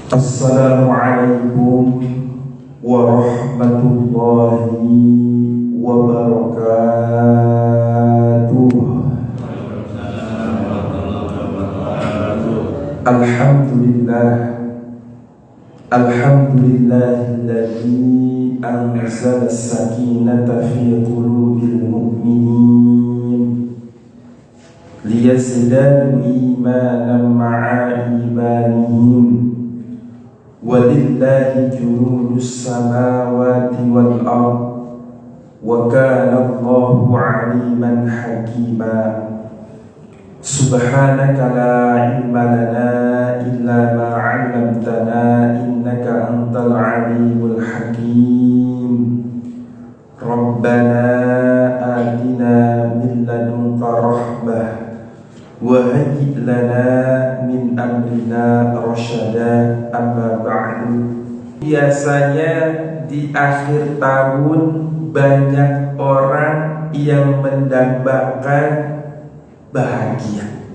Assalamualaikum warahmatullahi wabarakatuh. Alhamdulillah, alhamdulillahilladzi anzala as-sakinata fi qulubil mu'minin liyazdadu imanan ma'a imanihim. Walillahi junudus samawati wal ard wa kana Allahu aliman hakima. Subhanaka la ilma lana illa ma 'allamtana innaka antal alimul hakim. Rabbana atina min ladunka rahmah wa hayyi lana min amrina rasyada. Amma ba'du. Biasanya di akhir tahun banyak orang yang mendambakan bahagia.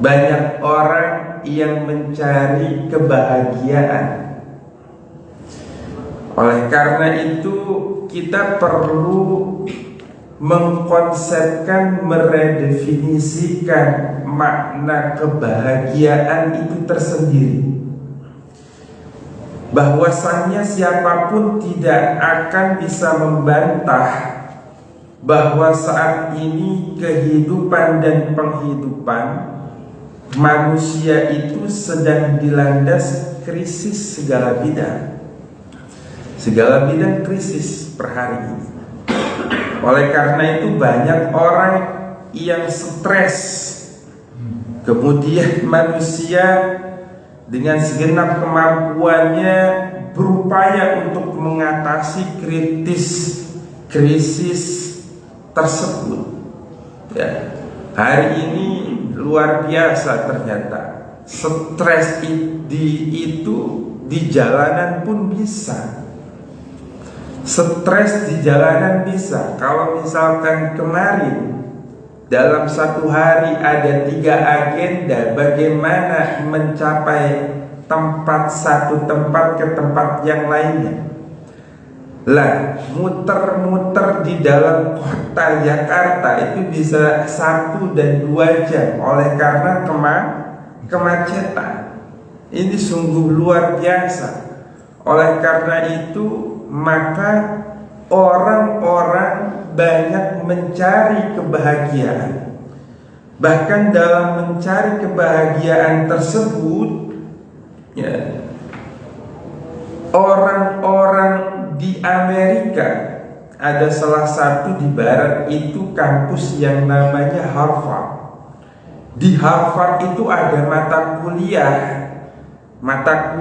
Banyak orang yang mencari kebahagiaan. Oleh karena itu kita perlu mengkonsepkan, meredefinisikan makna kebahagiaan itu tersendiri. Bahwasannya siapapun tidak akan bisa membantah bahwa saat ini kehidupan dan penghidupan manusia itu sedang dilandas krisis segala bidang. Segala bidang krisis per hari ini. Oleh karena itu banyak orang yang stres. Kemudian manusia dengan segenap kemampuannya berupaya untuk mengatasi krisis tersebut. Ya. Hari ini luar biasa ternyata. Stres itu di jalanan pun bisa. Stres di jalanan bisa. Kalau misalkan kemarin dalam satu hari ada 3 agenda bagaimana mencapai satu tempat ke tempat yang lainnya. Lah, muter-muter di dalam kota Jakarta itu bisa 1 dan 2 jam oleh karena kemacetan. Ini sungguh luar biasa. Oleh karena itu maka orang-orang banyak mencari kebahagiaan. Bahkan dalam mencari kebahagiaan tersebut, ya, orang-orang di Amerika, ada salah satu di barat itu kampus yang namanya Harvard. Di Harvard itu ada mata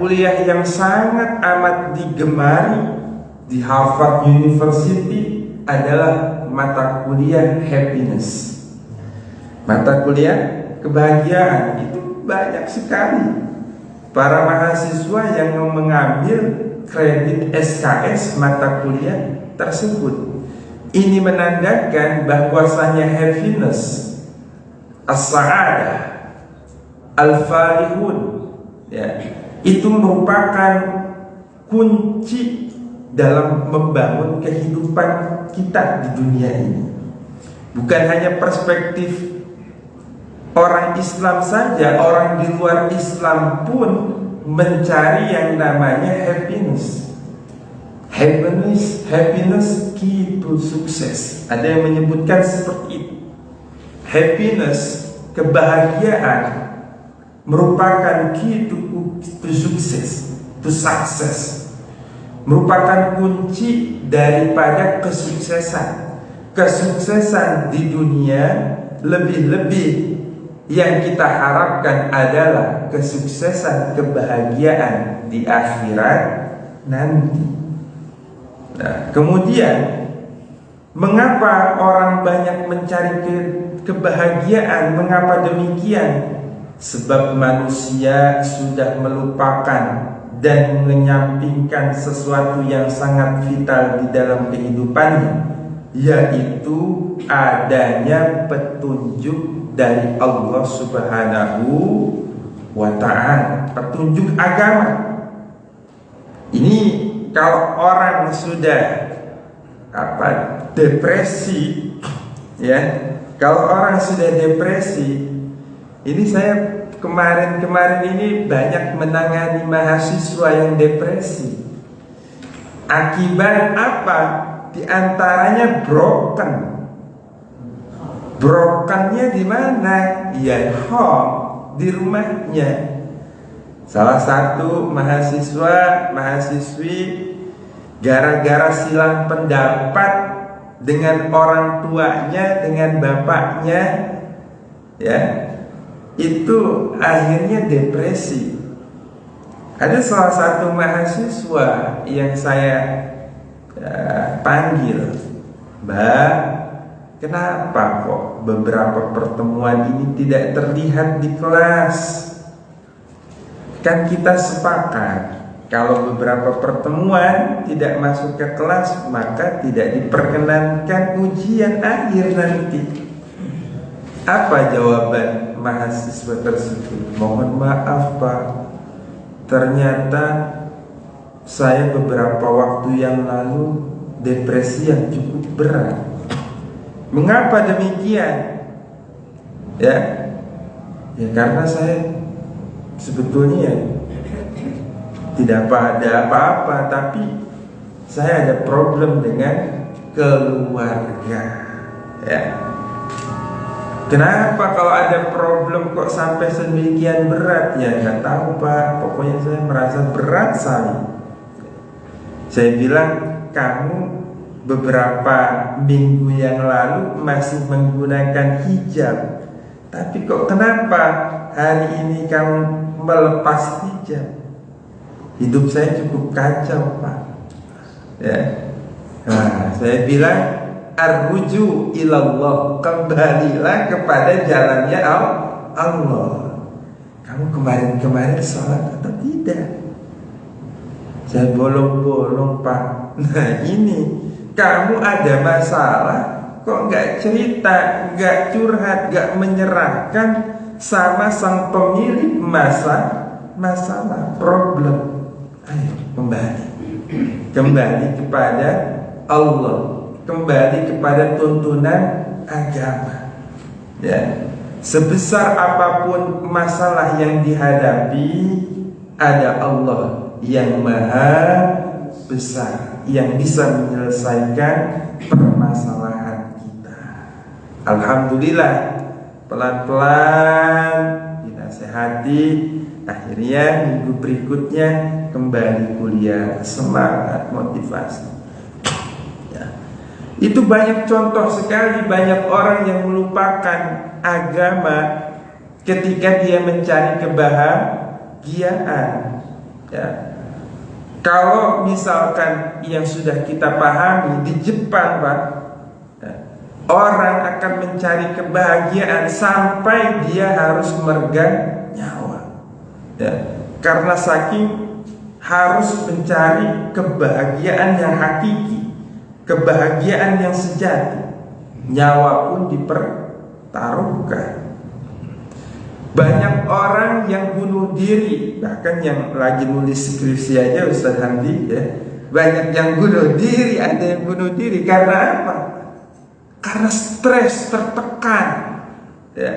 kuliah yang sangat amat digemari di Harvard University adalah mata kuliah happiness. Mata kuliah kebahagiaan itu banyak sekali para mahasiswa yang mengambil kredit SKS mata kuliah tersebut. Ini menandakan bahwasanya happiness, as-sa'adah, al-falihun, ya, itu merupakan kunci dalam membangun kehidupan kita di dunia ini. Bukan hanya perspektif orang Islam saja, orang di luar Islam pun mencari yang namanya happiness. Happiness key to sukses. Ada yang menyebutkan seperti itu. Happiness, kebahagiaan, merupakan key to success, merupakan kunci daripada kesuksesan. Kesuksesan di dunia, lebih-lebih yang kita harapkan adalah kesuksesan, kebahagiaan di akhirat nanti. Nah, kemudian mengapa orang banyak mencari kebahagiaan? Mengapa demikian? Sebab manusia sudah melupakan dan menyampingkan sesuatu yang sangat vital di dalam kehidupannya, yaitu adanya petunjuk dari Allah Subhanahu wa ta'ala, petunjuk agama. Ini kalau orang sudah depresi, ya, kalau orang sudah depresi, ini saya kemarin ini banyak menangani mahasiswa yang depresi. Akibat apa? Di antaranya brokennya di mana? Ya, home, di rumahnya. Salah satu mahasiswi gara-gara silang pendapat dengan orang tuanya, dengan bapaknya, ya, itu akhirnya depresi. Ada salah satu mahasiswa yang saya panggil, Mbak, kenapa kok beberapa pertemuan ini tidak terlihat di kelas? Kan kita sepakat kalau beberapa pertemuan tidak masuk ke kelas, maka tidak diperkenankan ujian akhir nanti. Apa jawaban mahasiswa tersebut? Mohon maaf Pak, ternyata saya beberapa waktu yang lalu depresi yang cukup berat. Mengapa demikian? Ya karena saya sebetulnya tidak ada apa-apa, tapi saya ada problem dengan keluarga. Ya. Kenapa kalau ada problem kok sampai sedemikian berat? Ya nggak tahu Pak, pokoknya saya merasa berat sekali. Saya bilang, kamu beberapa minggu yang lalu masih menggunakan hijab, tapi kok kenapa hari ini kamu melepas hijab? Hidup saya cukup kacau Pak. Ya. Nah, saya bilang, arruju ilallah, kembalilah kepada jalannya Allah. Kamu kemarin sholat atau tidak? Saya bolong-bolong Pak. Nah ini, kamu ada masalah kok nggak cerita, nggak curhat, nggak menyerahkan sama sang pemilik masalah, problem. Ayo kembali kepada Allah, kembali kepada tuntunan agama. Ya, sebesar apapun masalah yang dihadapi, ada Allah yang maha besar yang bisa menyelesaikan permasalahan kita. Alhamdulillah, pelan-pelan dinasehati, akhirnya minggu berikutnya kembali kuliah, semangat, motivasi. Itu banyak contoh sekali, banyak orang yang melupakan agama ketika dia mencari kebahagiaan. Ya. Kalau misalkan yang sudah kita pahami di Jepang Pak, orang akan mencari kebahagiaan sampai dia harus meregang nyawa. Ya. Karena saking harus mencari kebahagiaan yang hakiki, kebahagiaan yang sejati, nyawa pun dipertaruhkan. Banyak orang yang bunuh diri, bahkan yang lagi nulis skripsi aja Ustaz Hamdi, ya, banyak yang bunuh diri. Ada yang bunuh diri karena apa? Karena stres, tertekan, ya,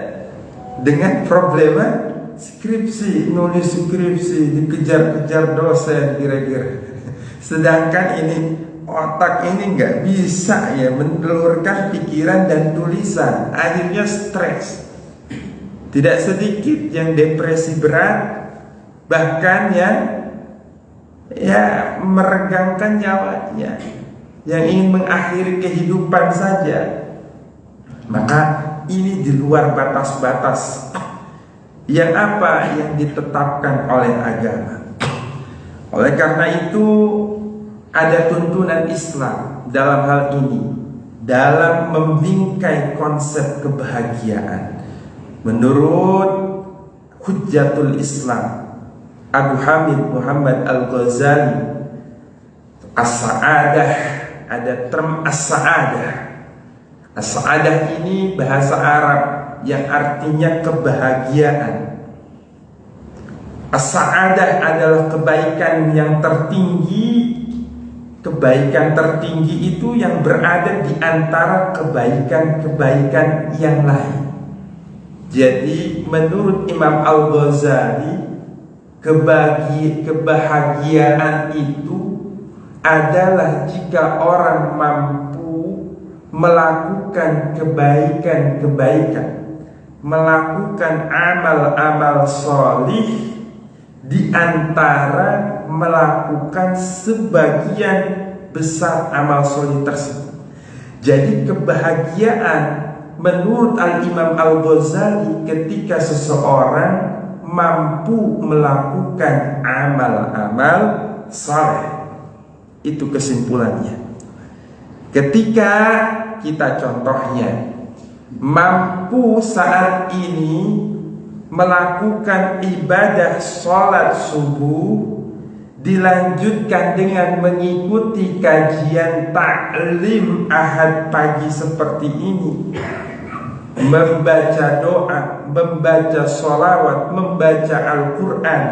dengan problema skripsi, nulis skripsi, dikejar-kejar dosen kira-kira. Sedangkan ini otak ini nggak bisa ya menelurkan pikiran dan tulisan, akhirnya stres. Tidak sedikit yang depresi berat, bahkan yang meregangkan nyawanya, yang ingin mengakhiri kehidupan saja. Maka ini di luar batas-batas yang ditetapkan oleh agama. Oleh karena itu ada tuntunan Islam dalam hal ini, dalam membingkai konsep kebahagiaan. Menurut Hujjatul Islam Abu Hamid Muhammad Al-Ghazali, as-sa'adah, ada term as-sa'adah. As-sa'adah ini bahasa Arab yang artinya kebahagiaan. As-sa'adah adalah kebaikan yang tertinggi. Kebaikan tertinggi itu yang berada di antara kebaikan-kebaikan yang lain. Jadi menurut Imam Al-Ghazali, kebahagiaan itu adalah jika orang mampu melakukan kebaikan-kebaikan, melakukan amal-amal solih, di antara melakukan sebagian besar amal solih tersebut. Jadi kebahagiaan menurut Al-Imam Al-Ghazali ketika seseorang mampu melakukan amal-amal saleh. Itu kesimpulannya. Ketika kita contohnya mampu saat ini melakukan ibadah sholat subuh, dilanjutkan dengan mengikuti kajian taklim ahad pagi seperti ini, membaca doa, membaca sholawat, membaca Al-Quran,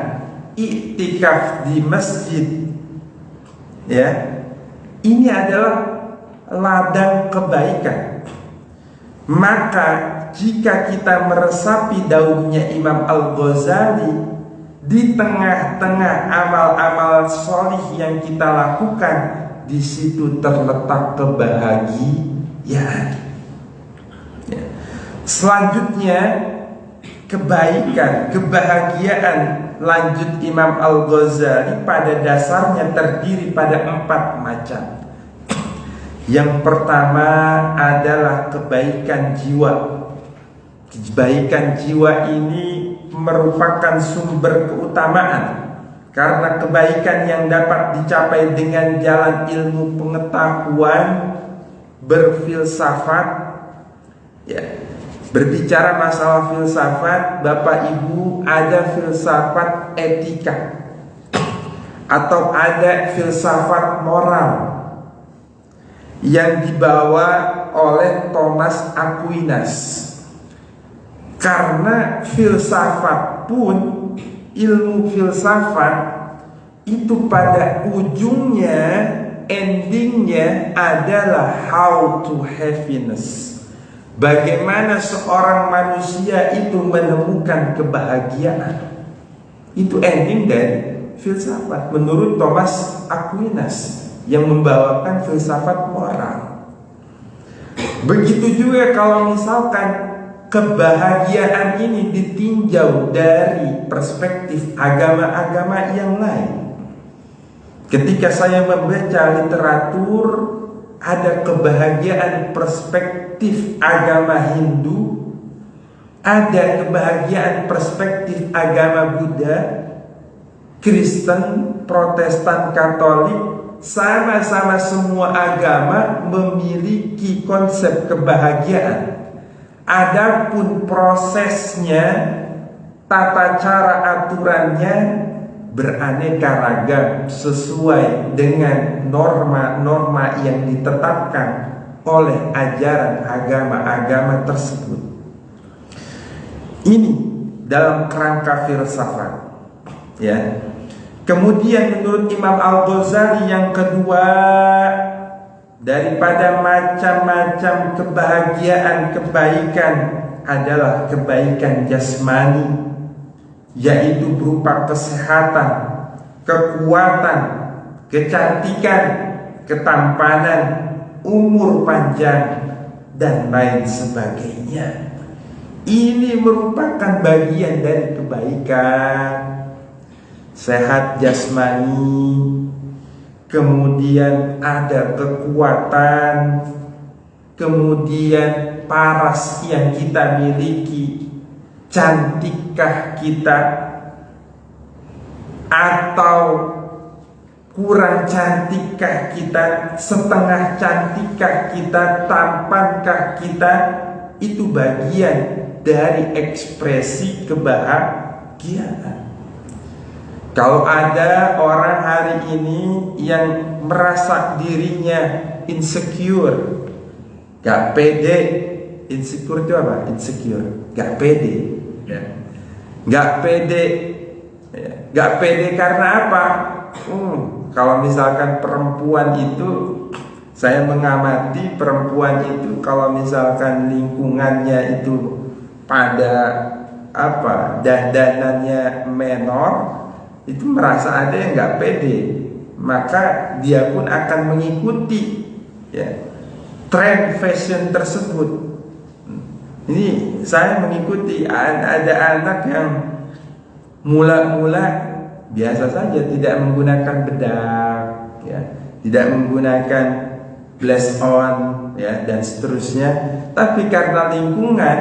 iktikaf di masjid, ya, ini adalah ladang kebaikan. Maka jika kita meresapi daunnya Imam Al-Ghazali, di tengah-tengah amal-amal solih yang kita lakukan, di situ terletak kebahagiaan. Ya. Selanjutnya kebaikan, kebahagiaan, lanjut Imam Al-Ghazali, pada dasarnya terdiri pada 4 macam. Yang pertama adalah kebaikan jiwa. Kebaikan jiwa ini merupakan sumber keutamaan, karena kebaikan yang dapat dicapai dengan jalan ilmu pengetahuan, berfilsafat, ya. Berbicara masalah filsafat, Bapak Ibu, ada filsafat etika atau ada filsafat moral yang dibawa oleh Thomas Aquinas. Karena filsafat pun, ilmu filsafat itu pada ujungnya, endingnya adalah how to happiness. Bagaimana seorang manusia itu menemukan kebahagiaan. Itu ending dari filsafat menurut Thomas Aquinas yang membawakan filsafat moral. Begitu juga kalau misalkan kebahagiaan ini ditinjau dari perspektif agama-agama yang lain. Ketika saya membaca literatur, ada kebahagiaan perspektif agama Hindu, ada kebahagiaan perspektif agama Buddha, Kristen, Protestan, Katolik. Sama-sama semua agama memiliki konsep kebahagiaan. Adapun prosesnya, tata cara aturannya beraneka ragam sesuai dengan norma-norma yang ditetapkan oleh ajaran agama-agama tersebut. Ini dalam kerangka filsafat, ya. Kemudian menurut Imam Al-Ghazali yang kedua, daripada macam-macam kebahagiaan, kebaikan adalah kebaikan jasmani, yaitu berupa kesehatan, kekuatan, kecantikan, ketampanan, umur panjang, dan lain sebagainya. Ini merupakan bagian dari kebaikan. Sehat jasmani, kemudian ada kekuatan, kemudian paras yang kita miliki, cantikkah kita atau kurang cantikkah kita, setengah cantikkah kita, tampankah kita, itu bagian dari ekspresi kebahagiaan. Kalau ada orang hari ini yang merasa dirinya insecure, gak pede. Insecure itu apa? Insecure, gak pede, ya. Gak pede Ya. Gak pede karena apa? Kalau misalkan perempuan itu, saya mengamati perempuan itu kalau misalkan lingkungannya itu pada apa, dandanannya menor, itu merasa ada yang gak pede, maka dia pun akan mengikuti ya, tren fashion tersebut. Ini saya mengikuti, ada anak yang mula-mula biasa saja, tidak menggunakan bedak, ya, tidak menggunakan blush on, ya, dan seterusnya. Tapi karena lingkungan,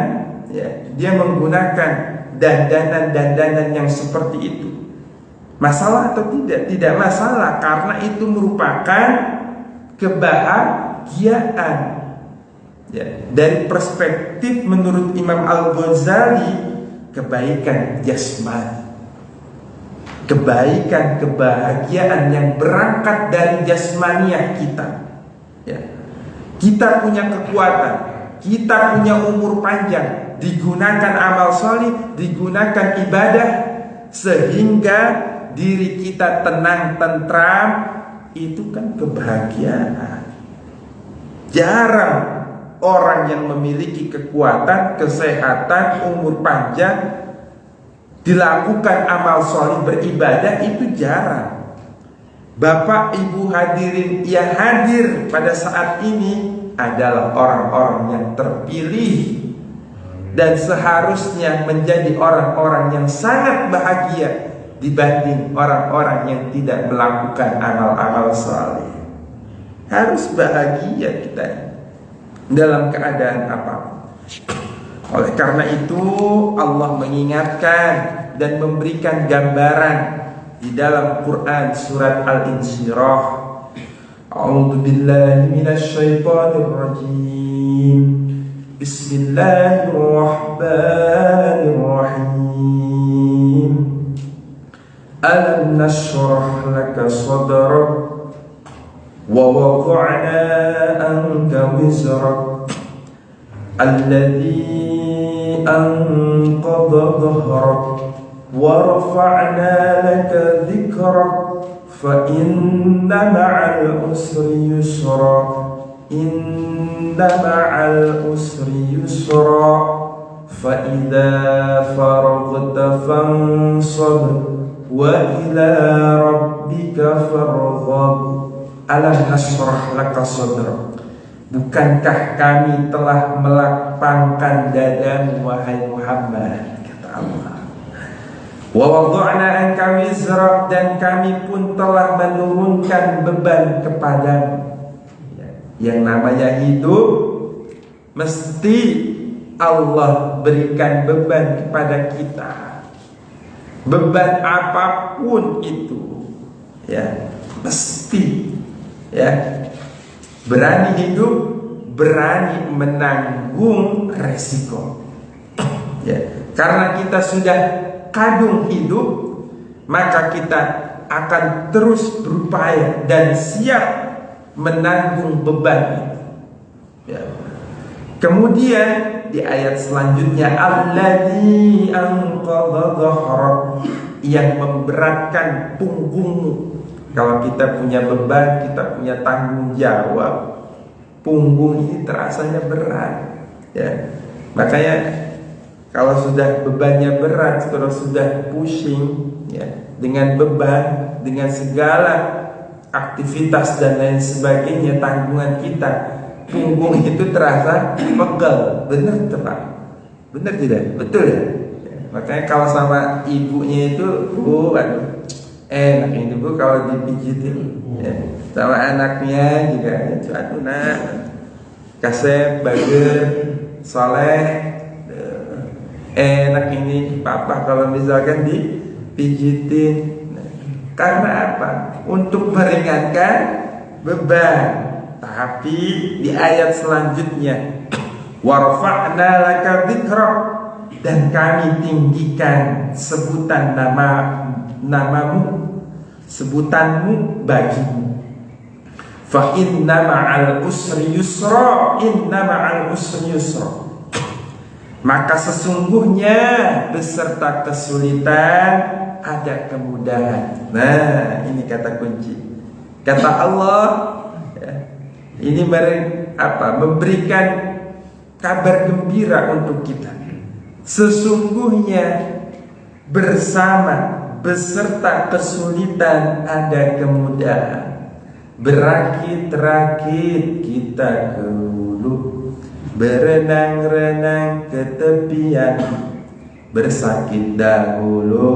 ya, dia menggunakan dandanan-dandanan yang seperti itu. Masalah atau tidak? Tidak masalah, karena itu merupakan kebahagiaan. Ya, dari perspektif menurut Imam Al-Ghazali, kebaikan jasmani, kebaikan, kebahagiaan yang berangkat dari jasmaniah kita. Ya. Kita punya kekuatan, kita punya umur panjang, digunakan amal solih, digunakan ibadah, sehingga diri kita tenang, tentram. Itu kan kebahagiaan. Jarang orang yang memiliki kekuatan, kesehatan, umur panjang, dilakukan amal solih, beribadah, itu jarang. Bapak ibu hadirin yang hadir pada saat ini adalah orang-orang yang terpilih dan seharusnya menjadi orang-orang yang sangat bahagia dibanding orang-orang yang tidak melakukan amal-amal solih. Harus bahagia kita dalam keadaan apapun. Oleh karena itu Allah mengingatkan dan memberikan gambaran di dalam Quran surat Al-Insyirah. A'udzu billahi minasy syaithanir rajim. Bismillahirrahmanirrahim. Alam nashrah laka sadrak wa wada'na anka wizrak alladzi anqadha dhahrak wa rafa'na laka dhikrak fa inna ma'al usri yusra inna ma'al usri yusra fa idza faraghta fansab wa ila rabbika farghab. Alam nashrah laka sadrak. Bukankah kami telah melapangkan dadamu wahai Muhammad, kata Allah. Wa wada'na anka wizrak, dan kami pun telah menurunkan beban kepadamu. Yang namanya hidup mesti Allah berikan beban kepada kita. Beban apapun itu, ya, mesti, ya. Berani hidup, berani menanggung resiko. Ya, karena kita sudah kadung hidup, maka kita akan terus berupaya dan siap menanggung beban itu. Ya. Kemudian di ayat selanjutnya, alladzi anqadha dhahrak, yang memberatkan punggungmu. Kalau kita punya beban, kita punya tanggung jawab, punggung ini terasanya berat, ya. Makanya kalau sudah bebannya berat, kalau sudah pusing, ya, dengan beban, dengan segala aktivitas dan lain sebagainya, tanggungan kita, punggung itu terasa pegel, benar tepat, benar tidak? Betul ya? Makanya kalau sama ibunya itu, aduh, enak ini bu kalau dipijitin, ya. Sama anaknya juga, aduh nak, kasep, bager, soleh, enak ini papa kalau misalkan dipijitin. Karena apa? Untuk meringankan beban. Tapi di ayat selanjutnya, warfa'na laka dzikrak, dan kami tinggikan sebutan namamu, sebutanmu bagimu. Fa inna ma'al usri yusra, inna ma'al usri yusra. Maka sesungguhnya beserta kesulitan ada kemudahan. Nah, ini kata kunci. Kata Allah, ya, ini memberikan kabar gembira untuk kita. Sesungguhnya beserta kesulitan ada kemudahan. Berakit-rakit kita ke hulu, berenang-renang ke tepian, bersakit dahulu,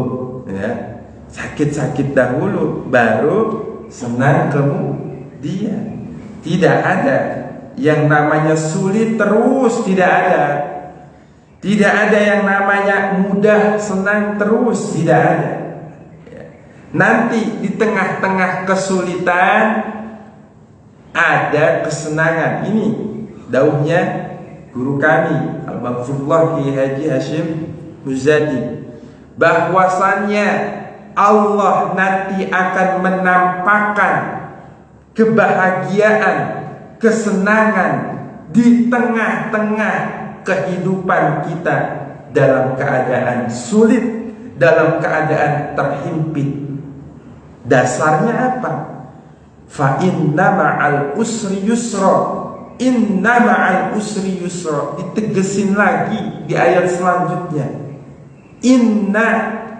ya, sakit-sakit dahulu, baru senang kemudian. Tidak ada yang namanya sulit terus, tidak ada. Tidak ada yang namanya mudah senang terus, tidak ada. Nanti di tengah-tengah kesulitan ada kesenangan. Ini dauhnya guru kami Al-Maghfurullah Kiai Haji Hashim Muzadi, bahwasannya Allah nanti akan menampakkan kebahagiaan, kesenangan di tengah-tengah kehidupan kita dalam keadaan sulit, dalam keadaan terhimpit. Dasarnya apa? Fa inna ma'al usri yusra. Inna ma'al usri yusra. Ditegesin lagi di ayat selanjutnya. Inna,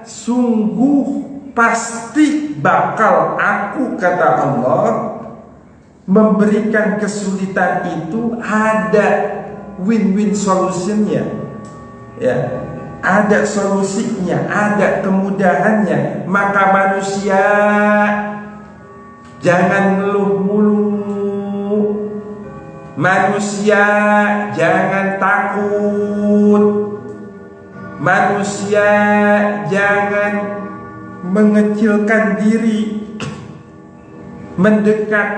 sungguh pasti bakal aku, kata Allah, memberikan kesulitan itu ada win-win solutionnya, ya. Ada solusinya, ada kemudahannya. Maka manusia jangan ngeluh mulu. Manusia jangan takut. Manusia jangan mengecilkan diri. Mendekat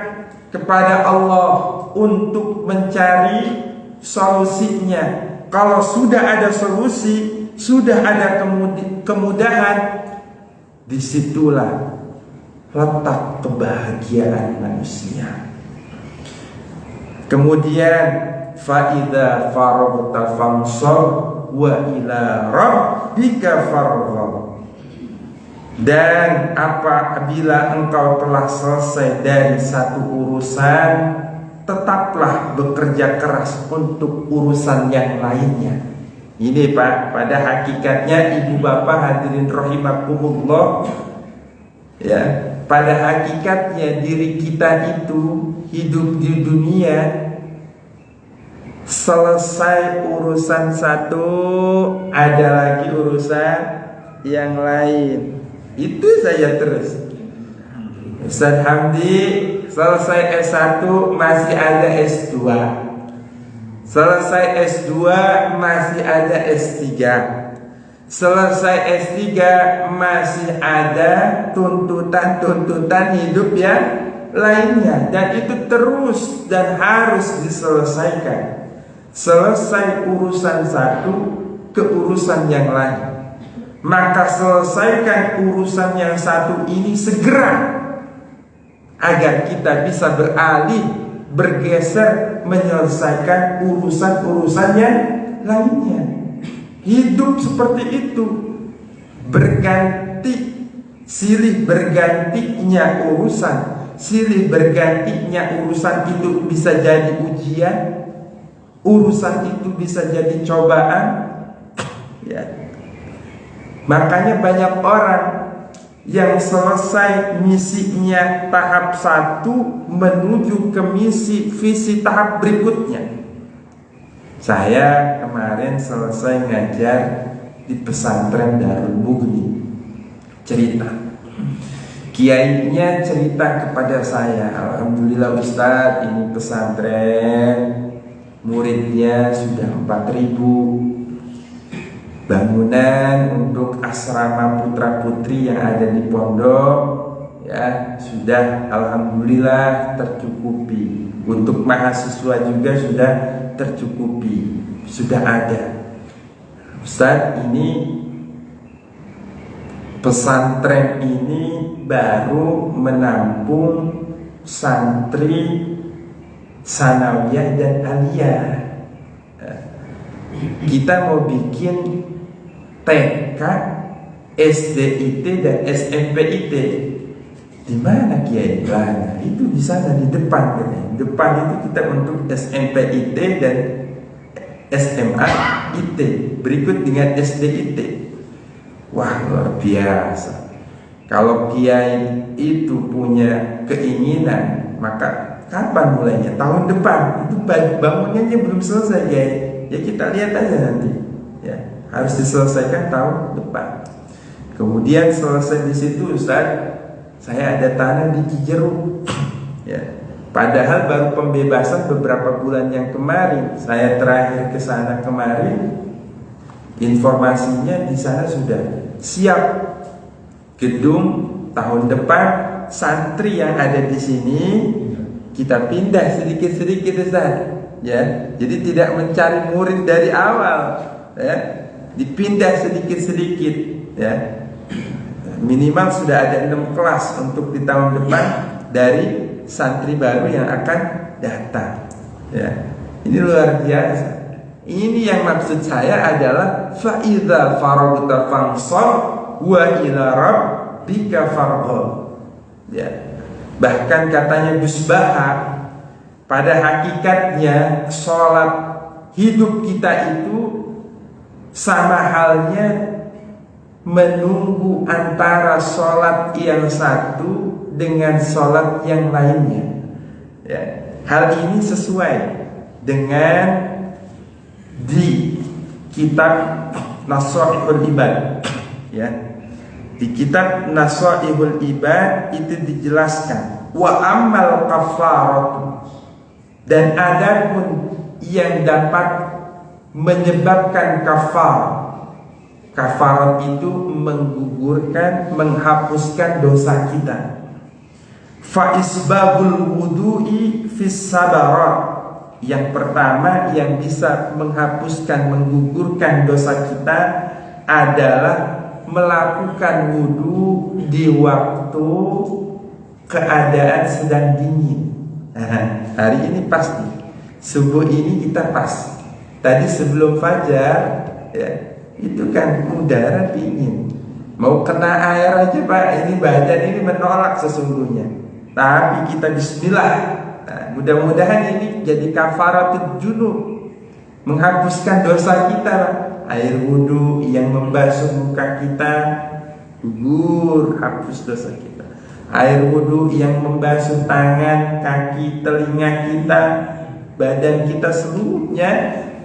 kepada Allah untuk mencari solusinya. Kalau sudah ada solusi, sudah ada kemudahan, disitulah letak kebahagiaan manusia. Kemudian faida faraghta fansab wa ila rabbika farghab. Dan apabila engkau telah selesai dari satu urusan, tetaplah bekerja keras untuk urusan yang lainnya. Ini Pak, pada hakikatnya ibu bapak hadirin rahimakumullah, ya, pada hakikatnya diri kita itu hidup di dunia, selesai urusan satu, ada lagi urusan yang lain. Itu saja terus. Ustaz Hamdi selesai S1 masih ada S2. Selesai S2 masih ada S3. Selesai S3 masih ada tuntutan-tuntutan hidup yang lainnya. Dan itu terus dan harus diselesaikan. Selesai urusan satu ke urusan yang lain. Maka selesaikan urusan yang satu ini segera, agar kita bisa beralih, bergeser, menyelesaikan urusan-urusan yang lainnya. Hidup seperti itu, berganti, silih bergantinya urusan, silih bergantinya urusan itu bisa jadi ujian, urusan itu bisa jadi cobaan, ya. Makanya banyak orang yang selesai misinya tahap satu menuju ke visi tahap berikutnya. Saya kemarin selesai ngajar di pesantren Darul Mughni. Cerita, kiainya cerita kepada saya, alhamdulillah Ustadz, ini pesantren muridnya sudah 4.000. Bangunan untuk asrama putra putri yang ada di pondok, ya, sudah alhamdulillah tercukupi. Untuk mahasiswa juga sudah tercukupi, sudah ada. Ustaz, ini pesantren ini baru menampung santri sanawiyah dan aliyah. kita mau bikin TK, SDIT dan SMPIT. Di mana Kiai? Nah, itu di sana di depan katanya. Depan itu kita untuk SMPIT dan SMA IT. Berikut dengan SDIT. Wah, luar biasa. Kalau Kiai itu punya keinginan, maka kapan mulainya? Tahun depan. Itu bangunannya belum selesai, Kiai. Ya kita lihat aja nanti. Ya, harus diselesaikan tahun depan. Kemudian selesai di situ, Ustaz, saya ada tanah di Cijeruk. Ya, padahal baru pembebasan beberapa bulan yang kemarin. Saya terakhir ke sana kemarin, informasinya di sana sudah siap gedung. Tahun depan santri yang ada di sini kita pindah sedikit-sedikit, Ustaz. Ya, jadi tidak mencari murid dari awal, ya, dipindah sedikit-sedikit, ya. Minimal sudah ada 6 kelas untuk di tahun depan dari santri baru yang akan datang, ya. Ini luar biasa. Ini yang maksud saya adalah fa idza faragta fansab wa ila rabbika farghab. Ya. Bahkan katanya Gus Baha, pada hakikatnya sholat hidup kita itu sama halnya menunggu antara sholat yang satu dengan sholat yang lainnya. Ya. Hal ini sesuai dengan di kitab Nasaihul Ibad. Ya. Di kitab Nasaihul Ibad itu dijelaskan wa ammal kafaratu, dan adapun yang dapat menyebabkan kafarat itu menggugurkan, menghapuskan dosa kita. Fa isbabul wudu'i fis sabarat. Yang pertama yang bisa menghapuskan, menggugurkan dosa kita adalah melakukan wudu di waktu keadaan sedang dingin. Nah, hari ini pasti subuh ini kita pas. Tadi sebelum fajar, ya, itu kan udara dingin, mau kena air aja Pak, ini badan ini menolak sesungguhnya. Tapi kita bismillah. Nah, mudah-mudahan ini jadi kafaratul junub, menghapuskan dosa kita, Pak. Air wudhu yang membasuh muka kita, gugur, hapus dosa kita. Air wudhu yang membasuh tangan, kaki, telinga kita, badan kita seluruhnya,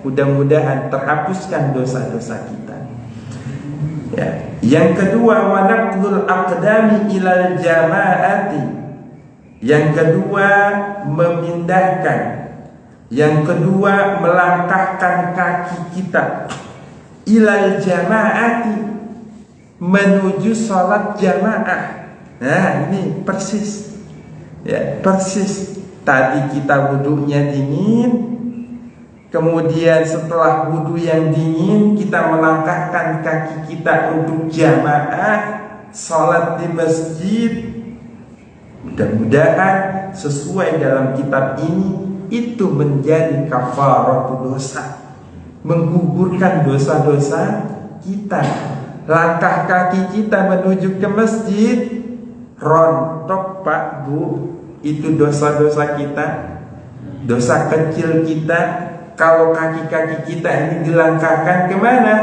mudah-mudahan terhapuskan dosa-dosa kita. Ya. Yang kedua, wanaqdul aqdami ilal jama'ati. Yang kedua, memindahkan. Yang kedua, melangkahkan kaki kita ilal jama'ati, menuju sholat jamaah. Nah, ini persis, ya, persis. Tadi kita wudunya dingin, kemudian setelah wudu yang dingin kita melangkahkan kaki kita untuk jamaah sholat di masjid. Mudah-mudahan sesuai dalam kitab ini, itu menjadi kafaratul dosa, menggugurkan dosa-dosa kita. Langkah kaki kita menuju ke masjid rontok, Pak, Bu, itu dosa-dosa kita, dosa kecil kita. Kalau kaki-kaki kita ini dilangkahkan kemana?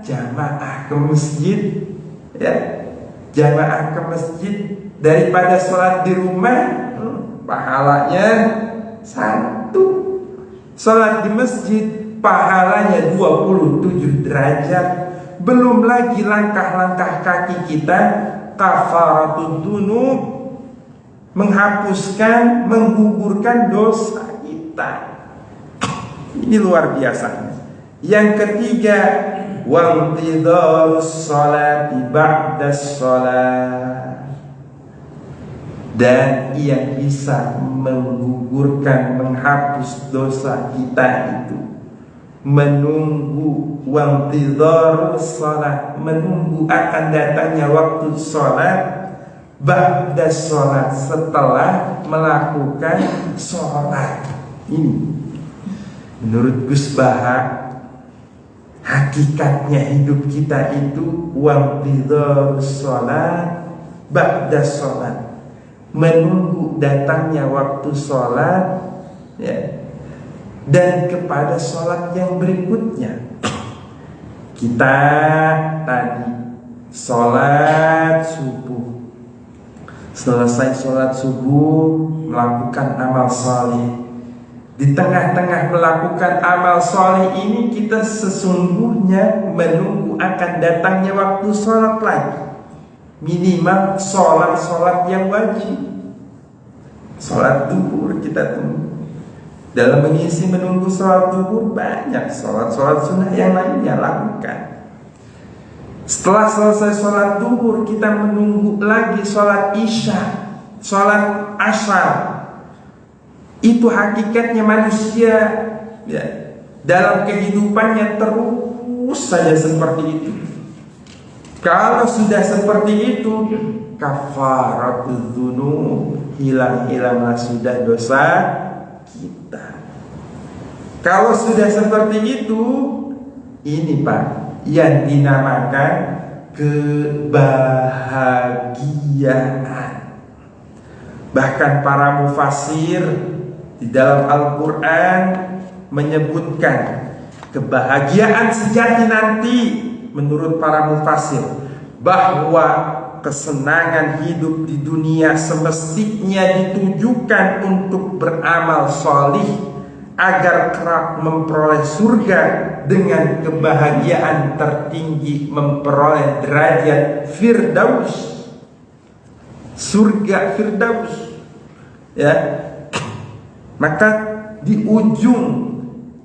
Jamaah ke masjid, ya, jamaah ke masjid. Daripada sholat di rumah, pahalanya 1. Sholat di masjid pahalanya 27 derajat. Belum lagi langkah-langkah kaki kita kafaratul dzunub, menghapuskan, menggugurkan dosa kita. Ini luar biasa. Yang ketiga, wantidharus sholati ba'das sholat. Dan yang bisa menggugurkan, menghapus dosa kita itu menunggu wantidharus sholat, menunggu akan datangnya waktu sholat, ba'da sholat, setelah melakukan sholat. Ini menurut Gus Baha, hakikatnya hidup kita itu wantidharus shalat ba'da shalat, menunggu datangnya waktu sholat, ya, dan kepada sholat yang berikutnya. Kita tadi sholat subuh, selesai sholat subuh melakukan amal soleh. Di tengah-tengah melakukan amal soleh ini kita sesungguhnya menunggu akan datangnya waktu sholat lagi. Minimal sholat yang wajib, sholat duhur kita tunggu. Dalam mengisi menunggu sholat duhur banyak sholat sunnah yang lainnya lakukan. Setelah selesai sholat duhur kita menunggu lagi sholat isya, sholat asar. Itu hakikatnya manusia, ya, dalam kehidupannya terus saja seperti itu. Kalau sudah seperti itu, kafaratul dzunub, hilang-hilanglah sudah dosa kita. Kalau sudah seperti itu, ini Pak yang dinamakan kebahagiaan. Bahkan para mufassir di dalam Al-Quran menyebutkan kebahagiaan sejati nanti menurut para mufassir bahwa kesenangan hidup di dunia semestinya ditujukan untuk beramal sholih agar kerap memperoleh surga dengan kebahagiaan tertinggi, memperoleh derajat firdaus, surga firdaus, ya. Maka di ujung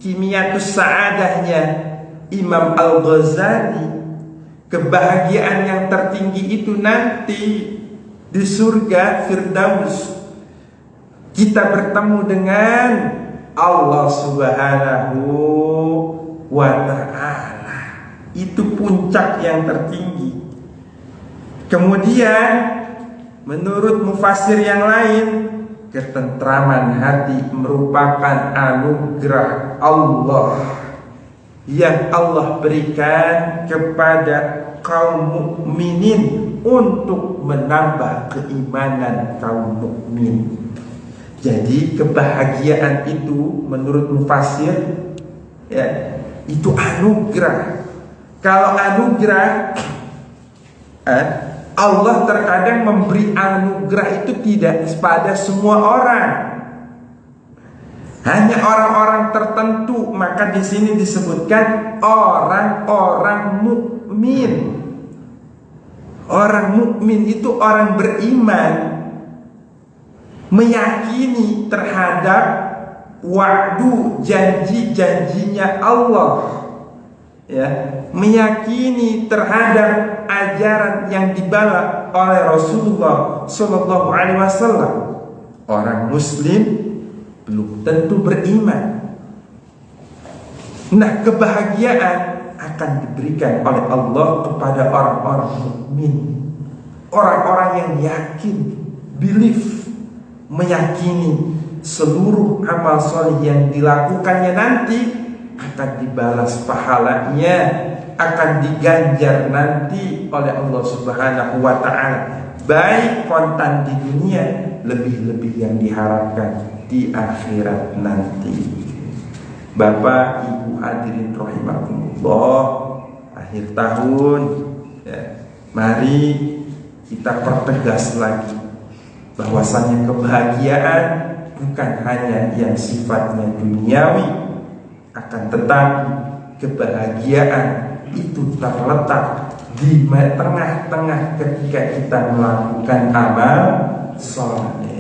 Kimiyatus Sa'adahnya Imam Al-Ghazali, kebahagiaan yang tertinggi itu nanti di surga firdaus, kita bertemu dengan Allah Subhanahu wa ta'ala. Itu puncak yang tertinggi. Kemudian menurut mufassir yang lain, ketentraman hati merupakan anugerah Allah yang Allah berikan kepada kaum mukminin untuk menambah keimanan kaum mukmin. Jadi kebahagiaan itu menurut mufassir, ya, itu anugerah. Kalau anugerah, Allah terkadang memberi anugerah itu tidak pada semua orang, hanya orang-orang tertentu. Maka di sini disebutkan orang-orang mukmin. Orang mukmin itu orang beriman, meyakini terhadap waktu janji-janjinya Allah, ya, meyakini terhadap ajaran yang dibawa oleh Rasulullah Sallallahu Alaihi Wasallam. Orang Muslim belum tentu beriman. Nah, kebahagiaan akan diberikan oleh Allah kepada orang-orang mukmin, orang-orang yang yakin, belief, meyakini seluruh amal soleh yang dilakukannya nanti akan dibalas pahalanya, akan diganjar nanti oleh Allah Subhanahu wa ta'ala, baik kontan di dunia, lebih-lebih yang diharapkan di akhirat nanti. Bapak Ibu hadirin rahimakumullah, akhir tahun, ya, mari kita pertegas lagi bahwasanya kebahagiaan bukan hanya yang sifatnya duniawi, akan tetapi kebahagiaan itu terletak di tengah-tengah ketika kita melakukan amal soleh.